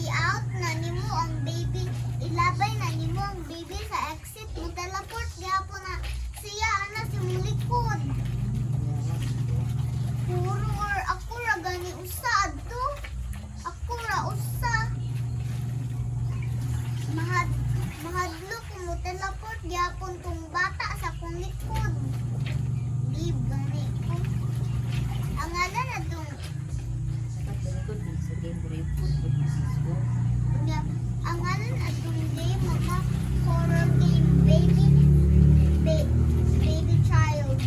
i-out na nimo ang baby, ilabay na nimo ang baby sa exit mo teleport gyapon na siya ana si mong likod. Puro or ako ra gani usa adto. Ako ra usa. Mahadlok mo teleport gyapon tong bata sa kong likod. Leave gani ko. Ang ngalan na tong ang ngalan at yung game mga horror game baby child.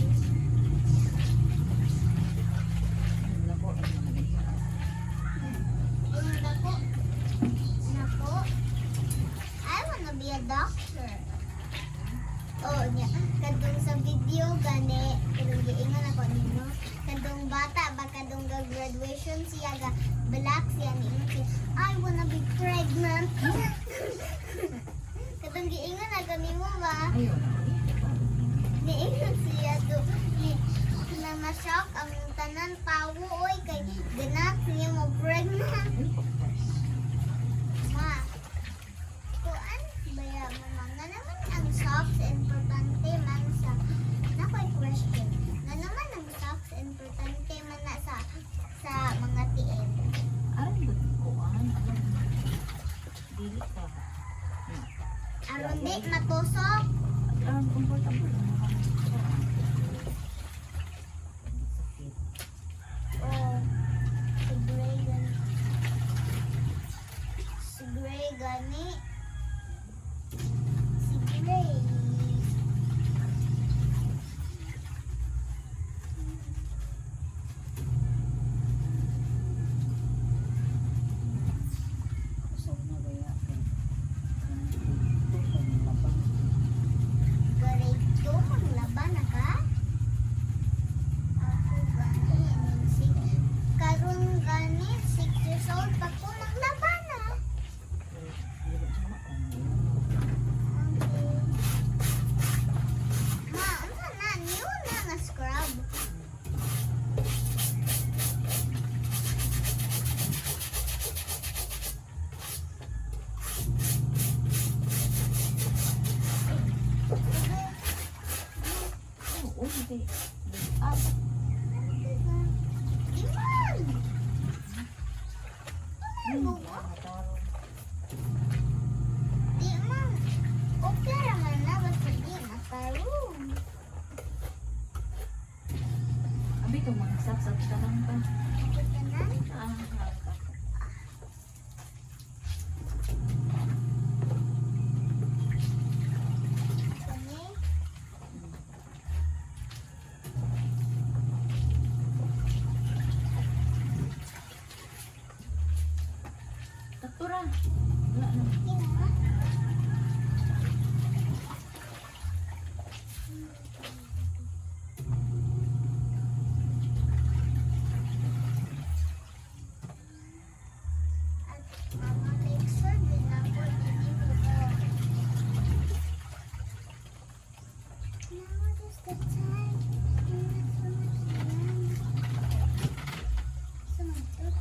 Nako. I wanna be a doctor. Oh, nya. Kadung sa video gani, kadung giingon ako nimo. Kadung bata ba kadung graduation siya ga black siya ni I wanna be pregnant. Kadung giingon ako nimo ba? Niingon siya do na ma-shock ang tanan tawo oy kay ganak niya mo pregnant. Ma. Kuan baya mama nga naman ang socks importante man sa nakoy question. Nga naman ang socks importante man na sa mga TM. Aron ba ko dili ka. Aron di matusok. Aron comfortable na Oh, si Gray gani. Si Gray. Grade 2, maglaban na ka? Ako gani, karon gani, 6 years old pa ko, maglaban na. Okay. Ma, ano na, new na scrub. Iman! Di man, okay naman na, basta di matarong. Abi to mga saksak ka lang ba? Ito na. Kani, Taktura. Wala na. kina. At mama make sure din ako dito ko. Now is the time. Sumunod.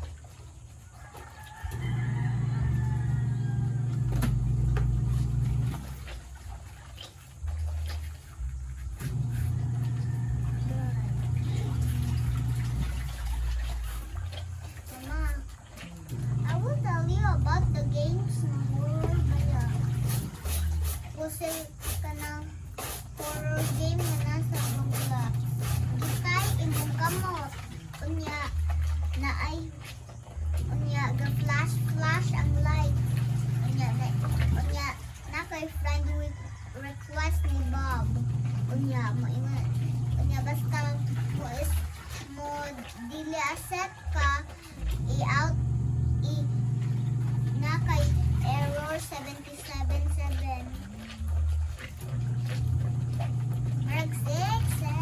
Mama, I will tell you about the games na horror kaya. Kasi kanang horror game na nasa bangla. Gitay imong kamot. Unya na ay ga flash ang light. Unya na kay friend request ni Bob. Unya basta mo dili accept ka i-out na kay error 777. Mark 6, 7.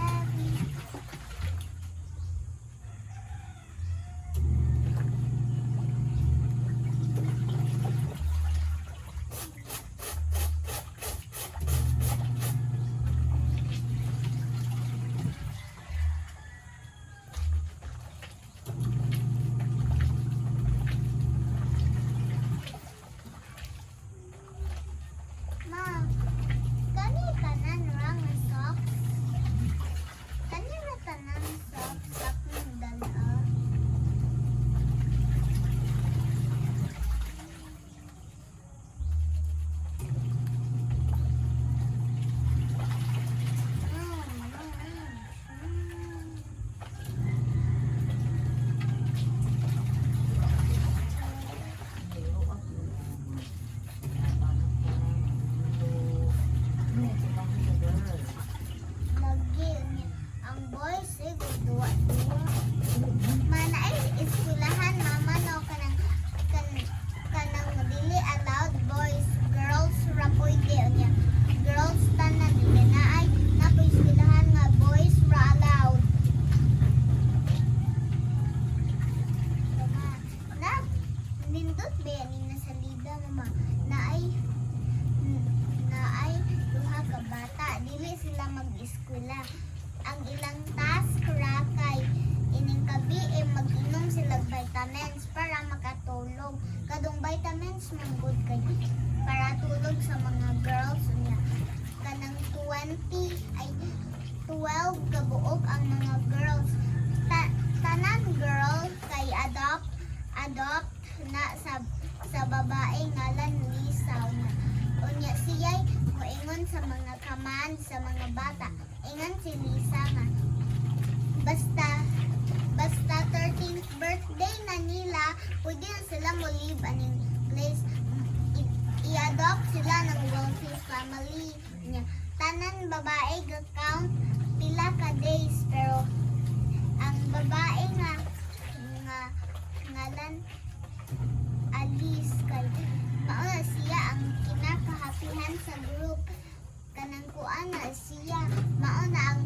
nindot ba yan na salida mama naay duha ka bata dili sila mag-eskwela. Ang ilang task ra kay ining kabi mag-inom sila vitamins para makatulog. Kadong vitamins man good kay para tulog sa mga girls niya. Kanang 20 ay 12 kabuok ang mga girls. Tanan girl kay adopt na sa babae ngalan Lisa unya siya'y moingon sa mga command sa mga bata. Ingon si Lisa nga basta 13th birthday na nila pwede na sila mo live aning place. I-adopt sila ng wealthy family niya. Tanan babae ga-count pila ka days pero ang babae nga ngalan Alice kay mauna siya ang kinakahapihan sa group kanang kuana siya mauna ang